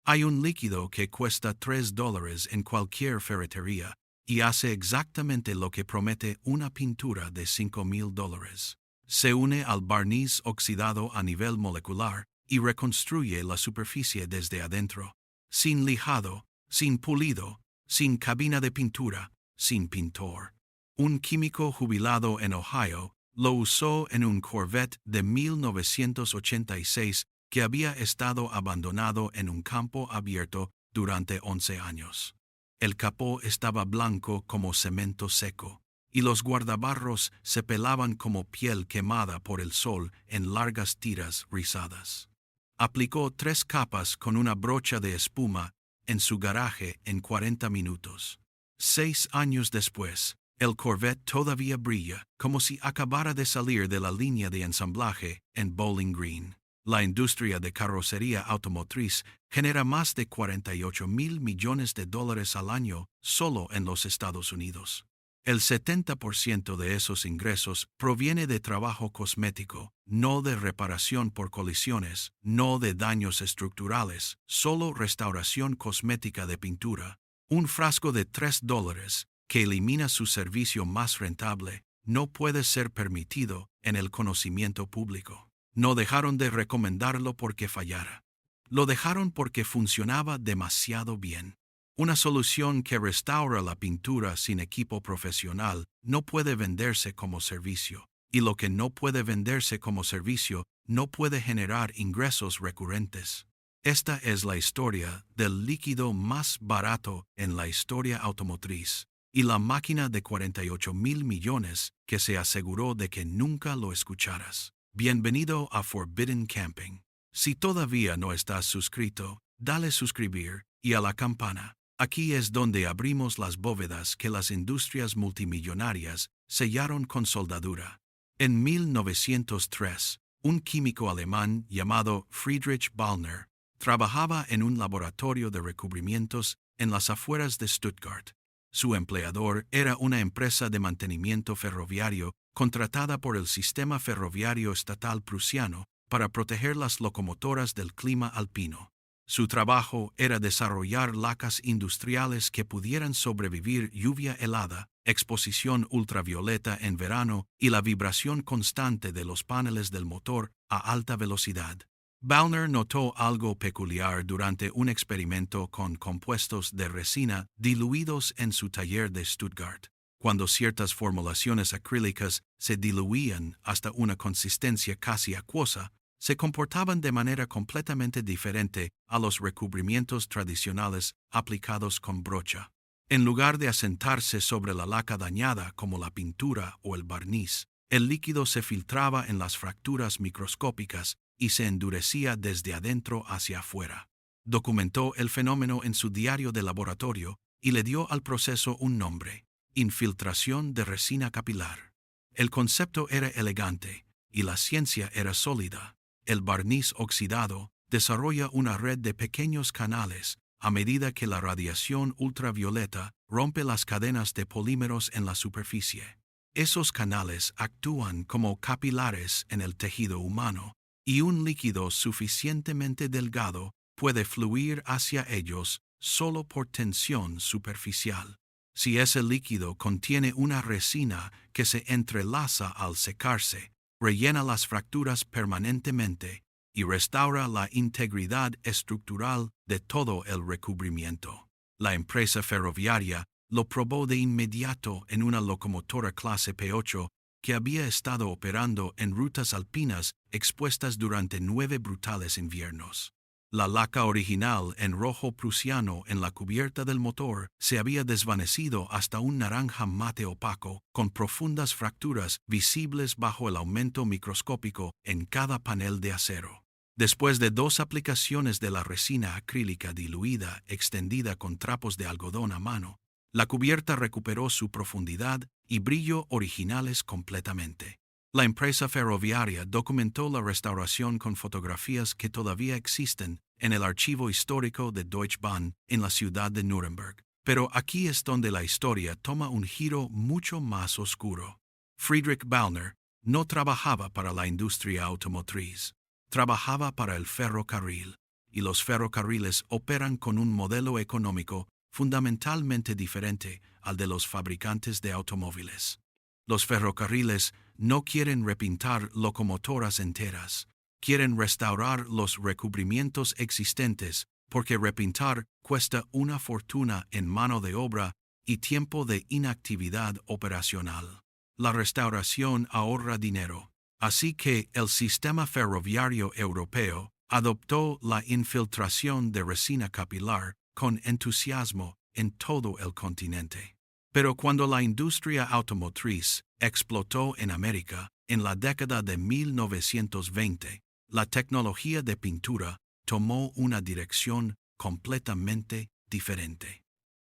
Hay un líquido que cuesta $3 en cualquier ferretería y hace exactamente lo que promete una pintura de $5,000. Se une al barniz oxidado a nivel molecular y reconstruye la superficie desde adentro, sin lijado, sin pulido, sin cabina de pintura, sin pintor. Un químico jubilado en Ohio lo usó en un Corvette de 1986 que había estado abandonado en un campo abierto durante 11 años. El capó estaba blanco como cemento seco, y los guardabarros se pelaban como piel quemada por el sol en largas tiras rizadas. Aplicó 3 capas con una brocha de espuma en su garaje en 40 minutos. 6 años después, el Corvette todavía brilla como si acabara de salir de la línea de ensamblaje en Bowling Green. La industria de carrocería automotriz genera más de $48,000 millones al año solo en los Estados Unidos. El 70% de esos ingresos proviene de trabajo cosmético, no de reparación por colisiones, no de daños estructurales, solo restauración cosmética de pintura. Un frasco de $3 que elimina su servicio más rentable no puede ser permitido en el conocimiento público. No dejaron de recomendarlo porque fallara. Lo dejaron porque funcionaba demasiado bien. Una solución que restaura la pintura sin equipo profesional no puede venderse como servicio, y lo que no puede venderse como servicio no puede generar ingresos recurrentes. Esta es la historia del líquido más barato en la historia automotriz, y la máquina de $48,000 millones que se aseguró de que nunca lo escucharas. Bienvenido a Forbidden Camping. Si todavía no estás suscrito, dale suscribir y a la campana. Aquí es donde abrimos las bóvedas que las industrias multimillonarias sellaron con soldadura. En 1903, un químico alemán llamado Friedrich Ballner trabajaba en un laboratorio de recubrimientos en las afueras de Stuttgart. Su empleador era una empresa de mantenimiento ferroviario contratada por el sistema ferroviario estatal prusiano para proteger las locomotoras del clima alpino. Su trabajo era desarrollar lacas industriales que pudieran sobrevivir lluvia helada, exposición ultravioleta en verano y la vibración constante de los paneles del motor a alta velocidad. Ballner notó algo peculiar durante un experimento con compuestos de resina diluidos en su taller de Stuttgart. Cuando ciertas formulaciones acrílicas se diluían hasta una consistencia casi acuosa, se comportaban de manera completamente diferente a los recubrimientos tradicionales aplicados con brocha. En lugar de asentarse sobre la laca dañada como la pintura o el barniz, el líquido se filtraba en las fracturas microscópicas y se endurecía desde adentro hacia afuera. Documentó el fenómeno en su diario de laboratorio y le dio al proceso un nombre: infiltración de resina capilar. El concepto era elegante y la ciencia era sólida. El barniz oxidado desarrolla una red de pequeños canales a medida que la radiación ultravioleta rompe las cadenas de polímeros en la superficie. Esos canales actúan como capilares en el tejido humano, y un líquido suficientemente delgado puede fluir hacia ellos solo por tensión superficial. Si ese líquido contiene una resina que se entrelaza al secarse, rellena las fracturas permanentemente y restaura la integridad estructural de todo el recubrimiento. La empresa ferroviaria lo probó de inmediato en una locomotora clase P8 que había estado operando en rutas alpinas expuestas durante 9 brutales inviernos. La laca original en rojo prusiano en la cubierta del motor se había desvanecido hasta un naranja mate opaco, con profundas fracturas visibles bajo el aumento microscópico en cada panel de acero. Después de 2 aplicaciones de la resina acrílica diluida extendida con trapos de algodón a mano, la cubierta recuperó su profundidad y brillo originales completamente. La empresa ferroviaria documentó la restauración con fotografías que todavía existen en el archivo histórico de Deutsche Bahn en la ciudad de Nuremberg. Pero aquí es donde la historia toma un giro mucho más oscuro. Friedrich Ballner no trabajaba para la industria automotriz, trabajaba para el ferrocarril. y los ferrocarriles operan con un modelo económico fundamentalmente diferente al de los fabricantes de automóviles. Los ferrocarriles no quieren repintar locomotoras enteras, quieren restaurar los recubrimientos existentes porque repintar cuesta una fortuna en mano de obra y tiempo de inactividad operacional. La restauración ahorra dinero, así que el sistema ferroviario europeo adoptó la infiltración de resina capilar con entusiasmo en todo el continente. Pero cuando la industria automotriz explotó en América en la década de 1920, la tecnología de pintura tomó una dirección completamente diferente.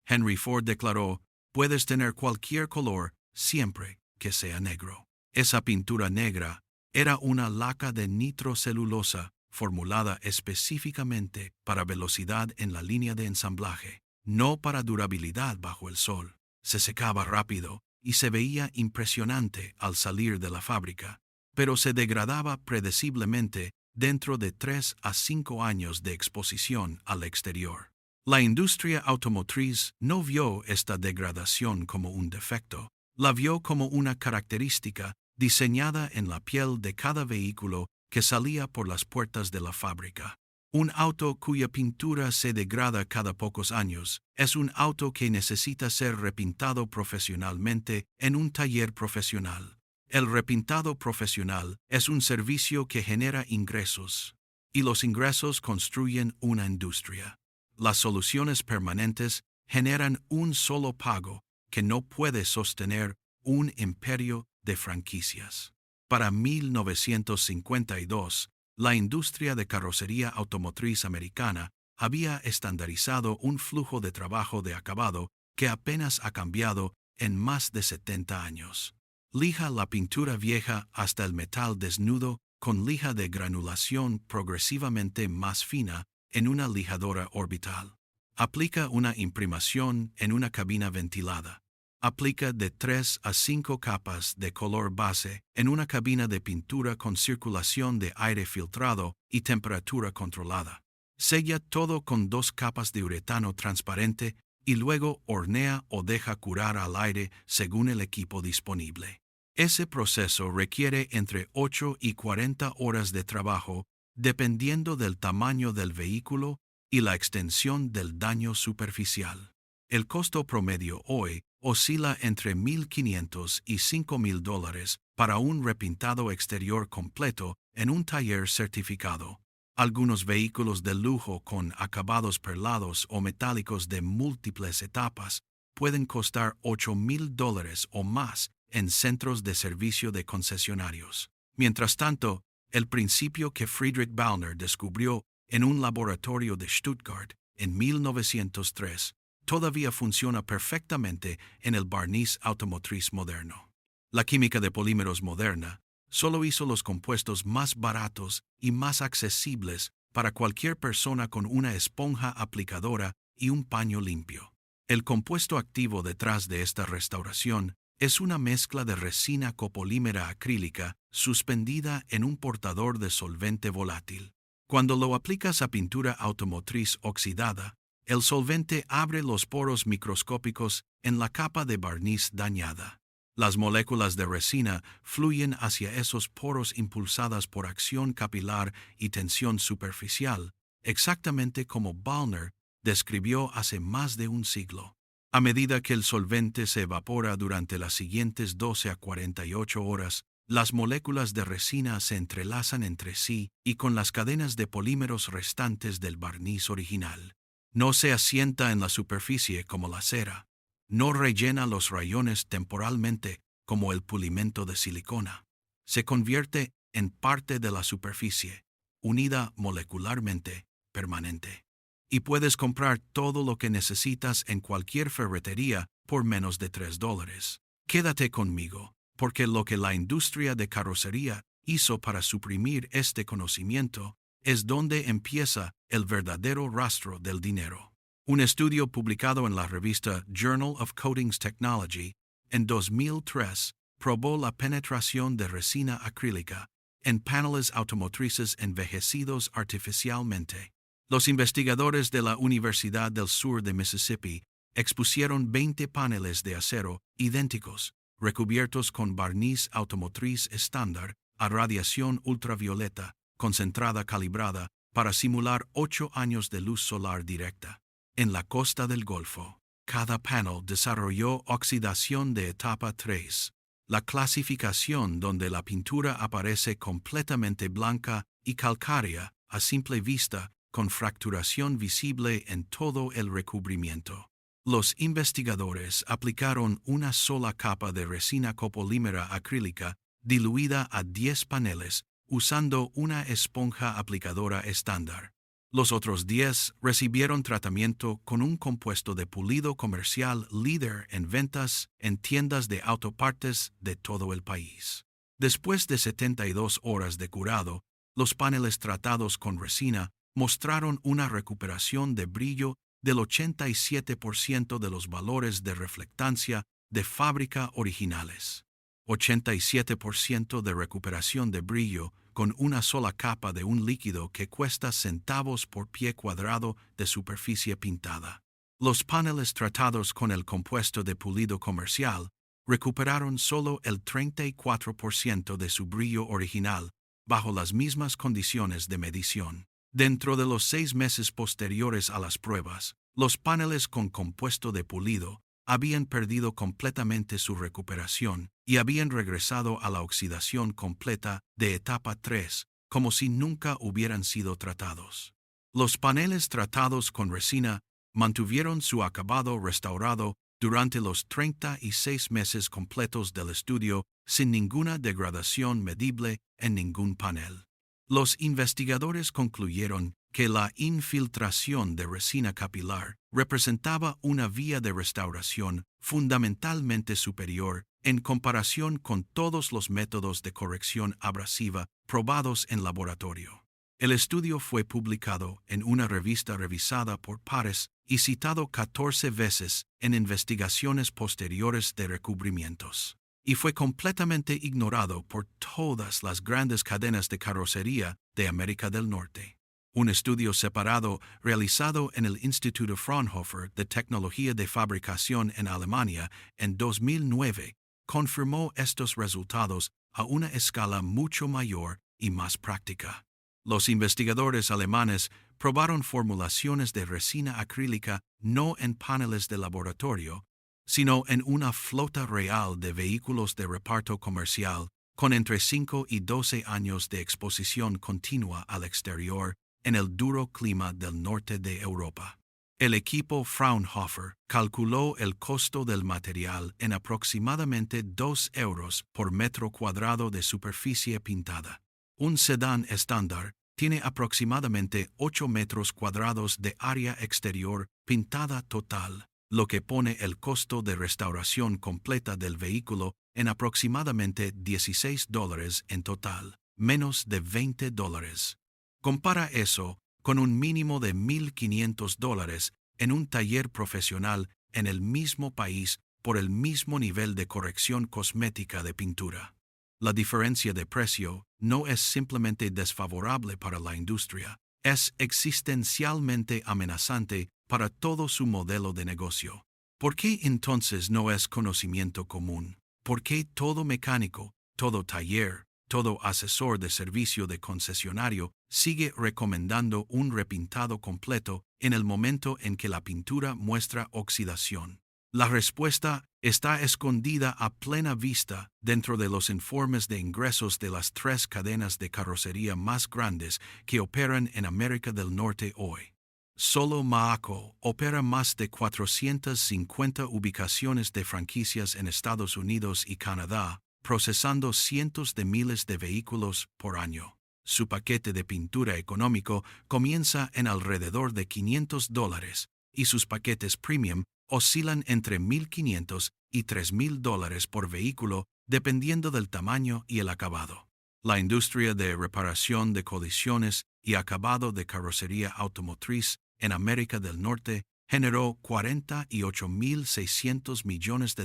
Henry Ford declaró: "Puedes tener cualquier color siempre que sea negro". Esa pintura negra era una laca de nitrocelulosa formulada específicamente para velocidad en la línea de ensamblaje, no para durabilidad bajo el sol. Se secaba rápido y se veía impresionante al salir de la fábrica, pero se degradaba predeciblemente dentro de 3 a 5 años de exposición al exterior. La industria automotriz no vio esta degradación como un defecto, la vio como una característica diseñada en la piel de cada vehículo que salía por las puertas de la fábrica. Un auto cuya pintura se degrada cada pocos años es un auto que necesita ser repintado profesionalmente en un taller profesional. El repintado profesional es un servicio que genera ingresos, y los ingresos construyen una industria. Las soluciones permanentes generan un solo pago que no puede sostener un imperio de franquicias. Para 1952, la industria de carrocería automotriz americana había estandarizado un flujo de trabajo de acabado que apenas ha cambiado en más de 70 años. Lija la pintura vieja hasta el metal desnudo con lija de granulación progresivamente más fina en una lijadora orbital. Aplica una imprimación en una cabina ventilada. Aplica de 3 a 5 capas de color base en una cabina de pintura con circulación de aire filtrado y temperatura controlada. Sella todo con 2 capas de uretano transparente y luego hornea o deja curar al aire según el equipo disponible. Ese proceso requiere entre 8 y 40 horas de trabajo dependiendo del tamaño del vehículo y la extensión del daño superficial. El costo promedio hoy oscila entre $1,500 y $5,000 para un repintado exterior completo en un taller certificado. Algunos vehículos de lujo con acabados perlados o metálicos de múltiples etapas pueden costar $8,000 o más en centros de servicio de concesionarios. Mientras tanto, el principio que Friedrich Ballner descubrió en un laboratorio de Stuttgart en 1903 todavía funciona perfectamente en el barniz automotriz moderno. La química de polímeros moderna solo hizo los compuestos más baratos y más accesibles para cualquier persona con una esponja aplicadora y un paño limpio. El compuesto activo detrás de esta restauración es una mezcla de resina copolímera acrílica suspendida en un portador de solvente volátil. Cuando lo aplicas a pintura automotriz oxidada, el solvente abre los poros microscópicos en la capa de barniz dañada. Las moléculas de resina fluyen hacia esos poros impulsadas por acción capilar y tensión superficial, exactamente como Ballner describió hace más de un siglo. A medida que el solvente se evapora durante las siguientes 12 a 48 horas, las moléculas de resina se entrelazan entre sí y con las cadenas de polímeros restantes del barniz original. No se asienta en la superficie como la cera. No rellena los rayones temporalmente como el pulimento de silicona. Se convierte en parte de la superficie, unida molecularmente, permanente. Y puedes comprar todo lo que necesitas en cualquier ferretería por menos de $3. Quédate conmigo, porque lo que la industria de carrocería hizo para suprimir este conocimiento es donde empieza el verdadero rastro del dinero. Un estudio publicado en la revista Journal of Coatings Technology en 2003 probó la penetración de resina acrílica en paneles automotrices envejecidos artificialmente. Los investigadores de la Universidad del Sur de Mississippi expusieron 20 paneles de acero idénticos, recubiertos con barniz automotriz estándar a radiación ultravioleta concentrada calibrada para simular 8 años de luz solar directa. En la costa del Golfo, cada panel desarrolló oxidación de etapa 3, la clasificación donde la pintura aparece completamente blanca y calcárea a simple vista, con fracturación visible en todo el recubrimiento. Los investigadores aplicaron una sola capa de resina copolímera acrílica diluida a 10 paneles usando una esponja aplicadora estándar. Los otros 10 recibieron tratamiento con un compuesto de pulido comercial líder en ventas en tiendas de autopartes de todo el país. Después de 72 horas de curado, los paneles tratados con resina mostraron una recuperación de brillo del 87% de los valores de reflectancia de fábrica originales. 87% de recuperación de brillo con una sola capa de un líquido que cuesta centavos por pie cuadrado de superficie pintada. Los paneles tratados con el compuesto de pulido comercial recuperaron solo el 34% de su brillo original bajo las mismas condiciones de medición. Dentro de los 6 meses posteriores a las pruebas, los paneles con compuesto de pulido habían perdido completamente su recuperación y habían regresado a la oxidación completa de etapa 3, como si nunca hubieran sido tratados. Los paneles tratados con resina mantuvieron su acabado restaurado durante los 36 meses completos del estudio sin ninguna degradación medible en ningún panel. Los investigadores concluyeron que la infiltración de resina capilar representaba una vía de restauración fundamentalmente superior en comparación con todos los métodos de corrección abrasiva probados en laboratorio. El estudio fue publicado en una revista revisada por pares y citado 14 veces en investigaciones posteriores de recubrimientos, y fue completamente ignorado por todas las grandes cadenas de carrocería de América del Norte. Un estudio separado realizado en el Instituto Fraunhofer de Tecnología de Fabricación en Alemania en 2009 confirmó estos resultados a una escala mucho mayor y más práctica. Los investigadores alemanes probaron formulaciones de resina acrílica no en paneles de laboratorio, sino en una flota real de vehículos de reparto comercial con entre 5 y 12 años de exposición continua al exterior en el duro clima del norte de Europa. El equipo Fraunhofer calculó el costo del material en aproximadamente 2 euros por metro cuadrado de superficie pintada. Un sedán estándar tiene aproximadamente 8 metros cuadrados de área exterior pintada total, lo que pone el costo de restauración completa del vehículo en aproximadamente $16 en total, menos de $20. Compara eso con un mínimo de $1,500 en un taller profesional en el mismo país por el mismo nivel de corrección cosmética de pintura. La diferencia de precio no es simplemente desfavorable para la industria, es existencialmente amenazante para todo su modelo de negocio. ¿Por qué entonces no es conocimiento común? ¿Por qué todo mecánico, todo taller, todo asesor de servicio de concesionario sigue recomendando un repintado completo en el momento en que la pintura muestra oxidación? La respuesta está escondida a plena vista dentro de los informes de ingresos de las 3 cadenas de carrocería más grandes que operan en América del Norte hoy. Solo Maaco opera más de 450 ubicaciones de franquicias en Estados Unidos y Canadá, procesando cientos de miles de vehículos por año. Su paquete de pintura económico comienza en alrededor de $500 y sus paquetes premium oscilan entre $1,500 y $3,000 por vehículo dependiendo del tamaño y el acabado. La industria de reparación de colisiones y acabado de carrocería automotriz en América del Norte generó $48,600 millones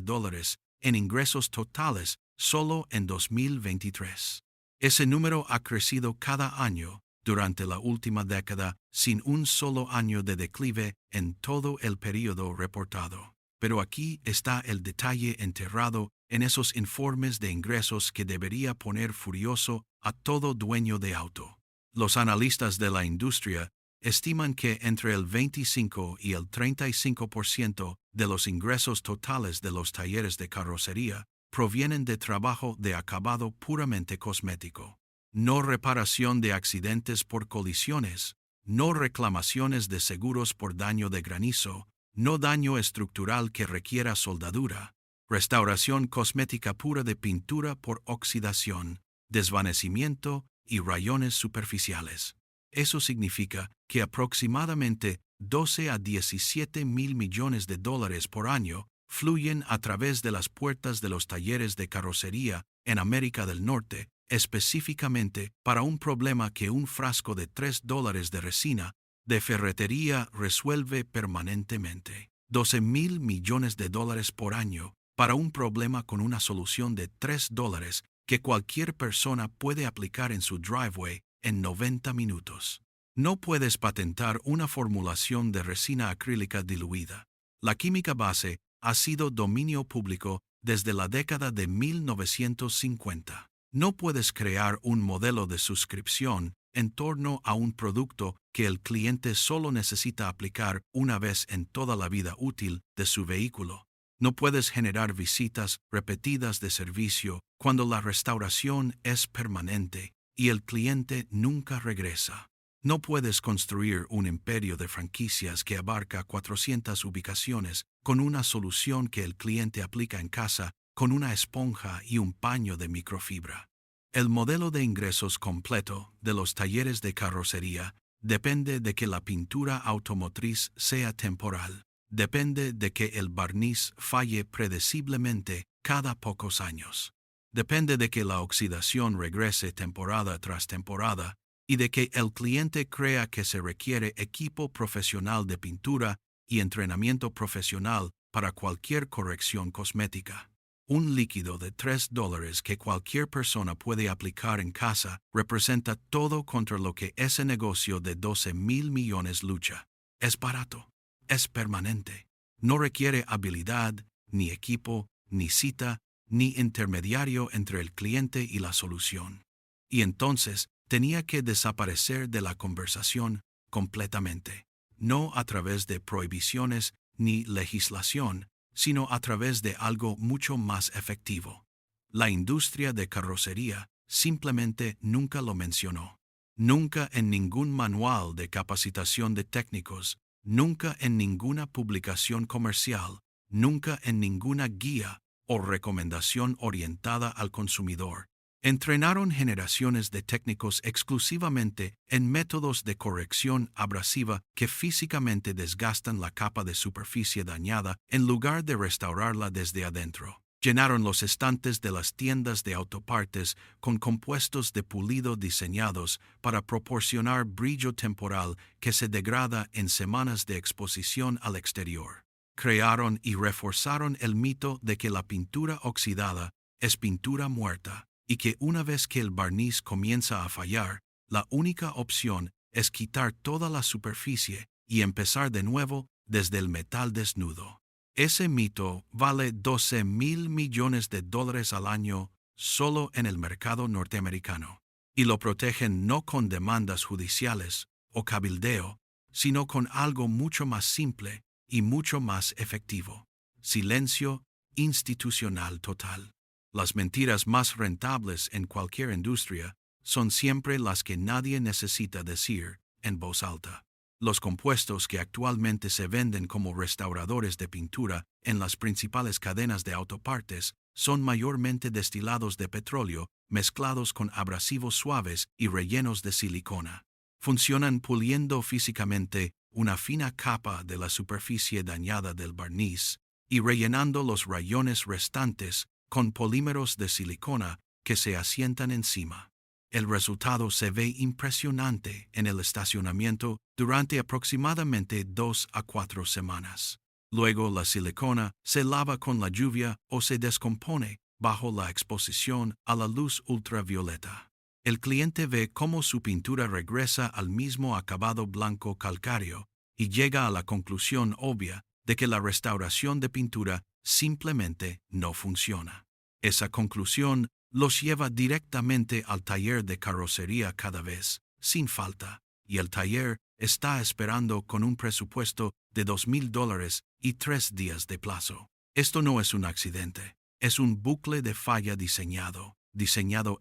en ingresos totales solo en 2023. Ese número ha crecido cada año durante la última década sin un solo año de declive en todo el período reportado. Pero aquí está el detalle enterrado en esos informes de ingresos que debería poner furioso a todo dueño de auto. Los analistas de la industria estiman que entre el 25 y el 35% de los ingresos totales de los talleres de carrocería provienen de trabajo de acabado puramente cosmético. No reparación de accidentes por colisiones, no reclamaciones de seguros por daño de granizo, no daño estructural que requiera soldadura, restauración cosmética pura de pintura por oxidación, desvanecimiento y rayones superficiales. Eso significa que aproximadamente 12 a 17 mil millones de dólares por año fluyen a través de las puertas de los talleres de carrocería en América del Norte, específicamente para un problema que un frasco de $3 de resina de ferretería resuelve permanentemente. 12 mil millones de dólares por año para un problema con una solución de $3 que cualquier persona puede aplicar en su driveway en 90 minutos. No puedes patentar una formulación de resina acrílica diluida. La química base ha sido dominio público desde la década de 1950. No puedes crear un modelo de suscripción en torno a un producto que el cliente solo necesita aplicar una vez en toda la vida útil de su vehículo. No puedes generar visitas repetidas de servicio cuando la restauración es permanente y el cliente nunca regresa. No puedes construir un imperio de franquicias que abarca 400 ubicaciones con una solución que el cliente aplica en casa con una esponja y un paño de microfibra. El modelo de ingresos completo de los talleres de carrocería depende de que la pintura automotriz sea temporal. Depende de que el barniz falle predeciblemente cada pocos años. Depende de que la oxidación regrese temporada tras temporada y de que el cliente crea que se requiere equipo profesional de pintura y entrenamiento profesional para cualquier corrección cosmética. Un líquido de $3 que cualquier persona puede aplicar en casa representa todo contra lo que ese negocio de 12 mil millones lucha. Es barato. Es permanente. No requiere habilidad, ni equipo, ni cita, ni intermediario entre el cliente y la solución. Y entonces tenía que desaparecer de la conversación completamente, no a través de prohibiciones ni legislación, sino a través de algo mucho más efectivo. La industria de carrocería simplemente nunca lo mencionó. Nunca en ningún manual de capacitación de técnicos, nunca en ninguna publicación comercial, nunca en ninguna guía o recomendación orientada al consumidor. Entrenaron generaciones de técnicos exclusivamente en métodos de corrección abrasiva que físicamente desgastan la capa de superficie dañada en lugar de restaurarla desde adentro. Llenaron los estantes de las tiendas de autopartes con compuestos de pulido diseñados para proporcionar brillo temporal que se degrada en semanas de exposición al exterior. Crearon y reforzaron el mito de que la pintura oxidada es pintura muerta y que una vez que el barniz comienza a fallar, la única opción es quitar toda la superficie y empezar de nuevo desde el metal desnudo. Ese mito vale 12 mil millones de dólares al año solo en el mercado norteamericano, y lo protegen no con demandas judiciales o cabildeo, sino con algo mucho más simple y mucho más efectivo: silencio institucional total. Las mentiras más rentables en cualquier industria son siempre las que nadie necesita decir en voz alta. Los compuestos que actualmente se venden como restauradores de pintura en las principales cadenas de autopartes son mayormente destilados de petróleo mezclados con abrasivos suaves y rellenos de silicona. Funcionan puliendo físicamente una fina capa de la superficie dañada del barniz y rellenando los rayones restantes con polímeros de silicona que se asientan encima. El resultado se ve impresionante en el estacionamiento durante aproximadamente 2 a 4 semanas. Luego la silicona se lava con la lluvia o se descompone bajo la exposición a la luz ultravioleta. El cliente ve cómo su pintura regresa al mismo acabado blanco calcáreo y llega a la conclusión obvia de que la restauración de pintura simplemente no funciona. Esa conclusión los lleva directamente al taller de carrocería cada vez, sin falta, y el taller está esperando con un presupuesto de $2,000 y 3 días de plazo. Esto no es un accidente, es un bucle de falla diseñado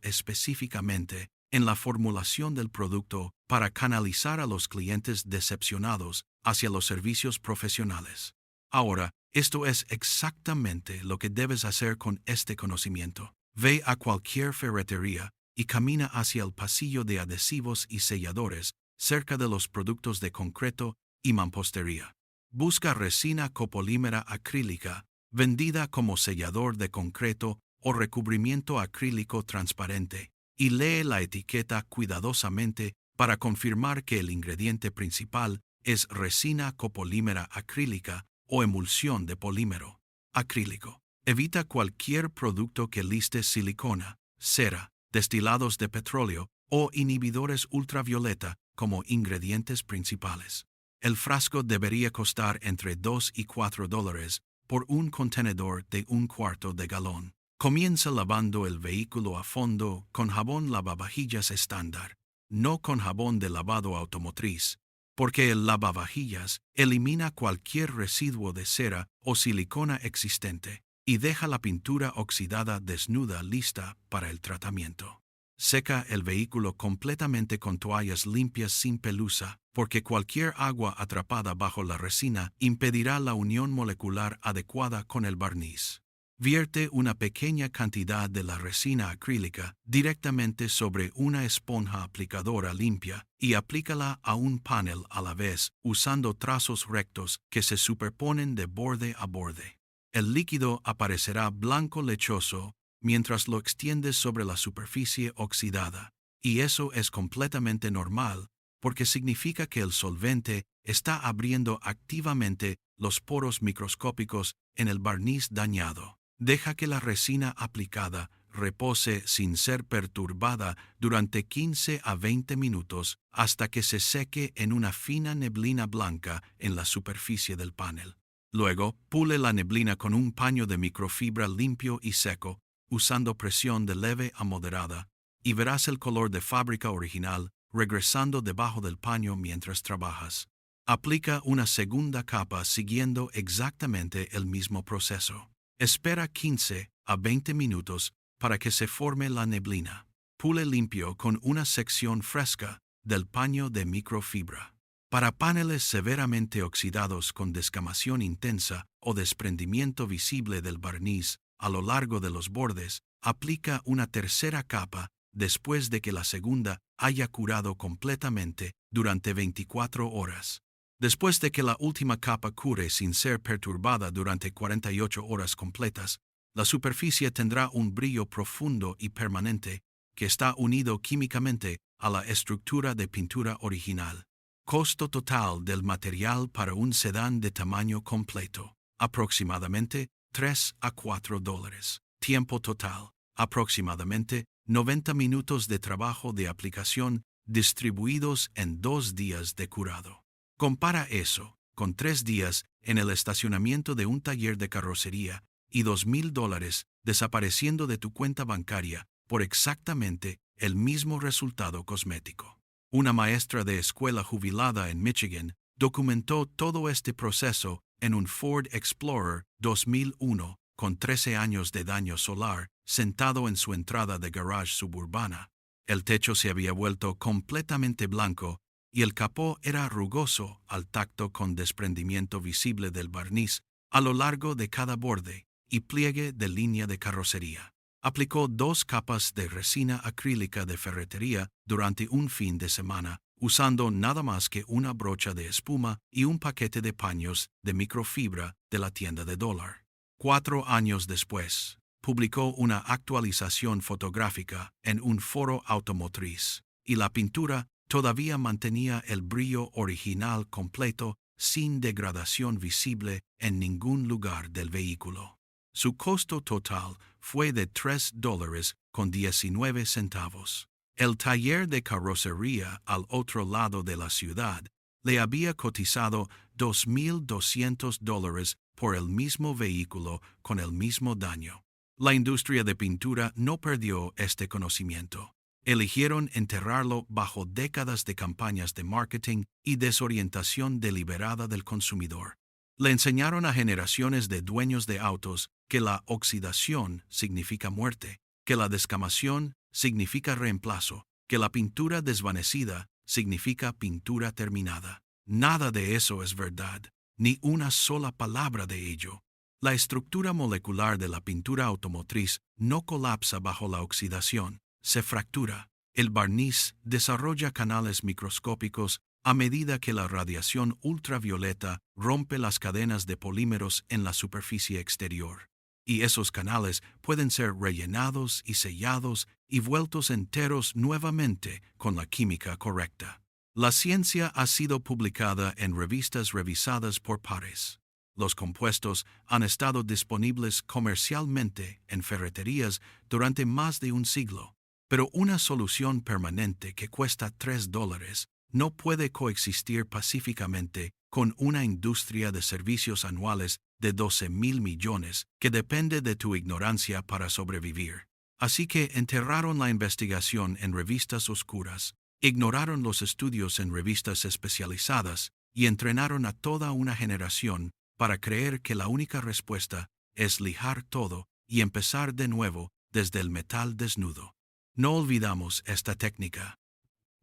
específicamente en la formulación del producto para canalizar a los clientes decepcionados hacia los servicios profesionales. Ahora, esto es exactamente lo que debes hacer con este conocimiento. Ve a cualquier ferretería y camina hacia el pasillo de adhesivos y selladores cerca de los productos de concreto y mampostería. Busca resina copolímera acrílica, vendida como sellador de concreto o recubrimiento acrílico transparente, y lee la etiqueta cuidadosamente para confirmar que el ingrediente principal es resina copolímera acrílica o emulsión de polímero acrílico. Evita cualquier producto que liste silicona, cera, destilados de petróleo o inhibidores ultravioleta como ingredientes principales. El frasco debería costar entre $2 y $4 por un contenedor de 1/4 de galón. Comienza lavando el vehículo a fondo con jabón lavavajillas estándar, no con jabón de lavado automotriz, porque el lavavajillas elimina cualquier residuo de cera o silicona existente y deja la pintura oxidada desnuda lista para el tratamiento. Seca el vehículo completamente con toallas limpias sin pelusa, porque cualquier agua atrapada bajo la resina impedirá la unión molecular adecuada con el barniz. Vierte una pequeña cantidad de la resina acrílica directamente sobre una esponja aplicadora limpia y aplícala a un panel a la vez usando trazos rectos que se superponen de borde a borde. El líquido aparecerá blanco lechoso mientras lo extiendes sobre la superficie oxidada, y eso es completamente normal porque significa que el solvente está abriendo activamente los poros microscópicos en el barniz dañado. Deja que la resina aplicada repose sin ser perturbada durante 15 a 20 minutos hasta que se seque en una fina neblina blanca en la superficie del panel. Luego, pule la neblina con un paño de microfibra limpio y seco, usando presión de leve a moderada, y verás el color de fábrica original regresando debajo del paño mientras trabajas. Aplica una segunda capa siguiendo exactamente el mismo proceso. Espera 15 a 20 minutos para que se forme la neblina. Pule limpio con una sección fresca del paño de microfibra. Para paneles severamente oxidados con descamación intensa o desprendimiento visible del barniz a lo largo de los bordes, aplica una tercera capa después de que la segunda haya curado completamente durante 24 horas. Después de que la última capa cure sin ser perturbada durante 48 horas completas, la superficie tendrá un brillo profundo y permanente que está unido químicamente a la estructura de pintura original. Costo total del material para un sedán de tamaño completo, aproximadamente $3 a $4. Tiempo total, aproximadamente 90 minutos de trabajo de aplicación distribuidos en 2 días de curado. Compara eso con 3 días en el estacionamiento de un taller de carrocería y $2,000 desapareciendo de tu cuenta bancaria por exactamente el mismo resultado cosmético. Una maestra de escuela jubilada en Michigan documentó todo este proceso en un Ford Explorer 2001 con 13 años de daño solar sentado en su entrada de garage suburbana. El techo se había vuelto completamente blanco y el capó era rugoso al tacto con desprendimiento visible del barniz a lo largo de cada borde y pliegue de línea de carrocería. Aplicó 2 capas de resina acrílica de ferretería durante un fin de semana, usando nada más que una brocha de espuma y un paquete de paños de microfibra de la tienda de dólar. 4 años después, publicó una actualización fotográfica en un foro automotriz, y la pintura todavía mantenía el brillo original completo sin degradación visible en ningún lugar del vehículo. Su costo total fue de $3.19. El taller de carrocería al otro lado de la ciudad le había cotizado $2,200 por el mismo vehículo con el mismo daño. La industria de pintura no perdió este conocimiento. Eligieron enterrarlo bajo décadas de campañas de marketing y desorientación deliberada del consumidor. Le enseñaron a generaciones de dueños de autos que la oxidación significa muerte, que la descamación significa reemplazo, que la pintura desvanecida significa pintura terminada. Nada de eso es verdad, ni una sola palabra de ello. La estructura molecular de la pintura automotriz no colapsa bajo la oxidación, se fractura. El barniz desarrolla canales microscópicos a medida que la radiación ultravioleta rompe las cadenas de polímeros en la superficie exterior. Y esos canales pueden ser rellenados y sellados y vueltos enteros nuevamente con la química correcta. La ciencia ha sido publicada en revistas revisadas por pares. Los compuestos han estado disponibles comercialmente en ferreterías durante más de un siglo, pero una solución permanente que cuesta $3 no puede coexistir pacíficamente con una industria de servicios anuales de 12,000 millones que depende de tu ignorancia para sobrevivir. Así que enterraron la investigación en revistas oscuras, ignoraron los estudios en revistas especializadas y entrenaron a toda una generación para creer que la única respuesta es lijar todo y empezar de nuevo desde el metal desnudo. No olvidamos esta técnica.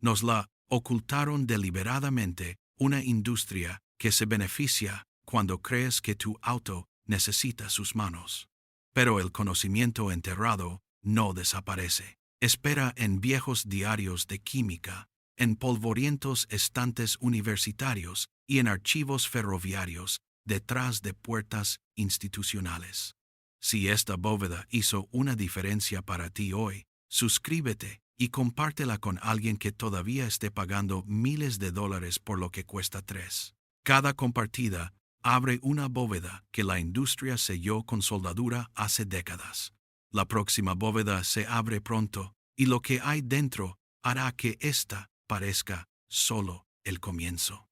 Nos la ocultaron deliberadamente una industria que se beneficia cuando crees que tu auto necesita sus manos. Pero el conocimiento enterrado no desaparece. Espera en viejos diarios de química, en polvorientos estantes universitarios y en archivos ferroviarios detrás de puertas institucionales. Si esta bóveda hizo una diferencia para ti hoy, suscríbete y compártela con alguien que todavía esté pagando miles de dólares por lo que cuesta 3. Cada compartida abre una bóveda que la industria selló con soldadura hace décadas. La próxima bóveda se abre pronto y lo que hay dentro hará que ésta parezca solo el comienzo.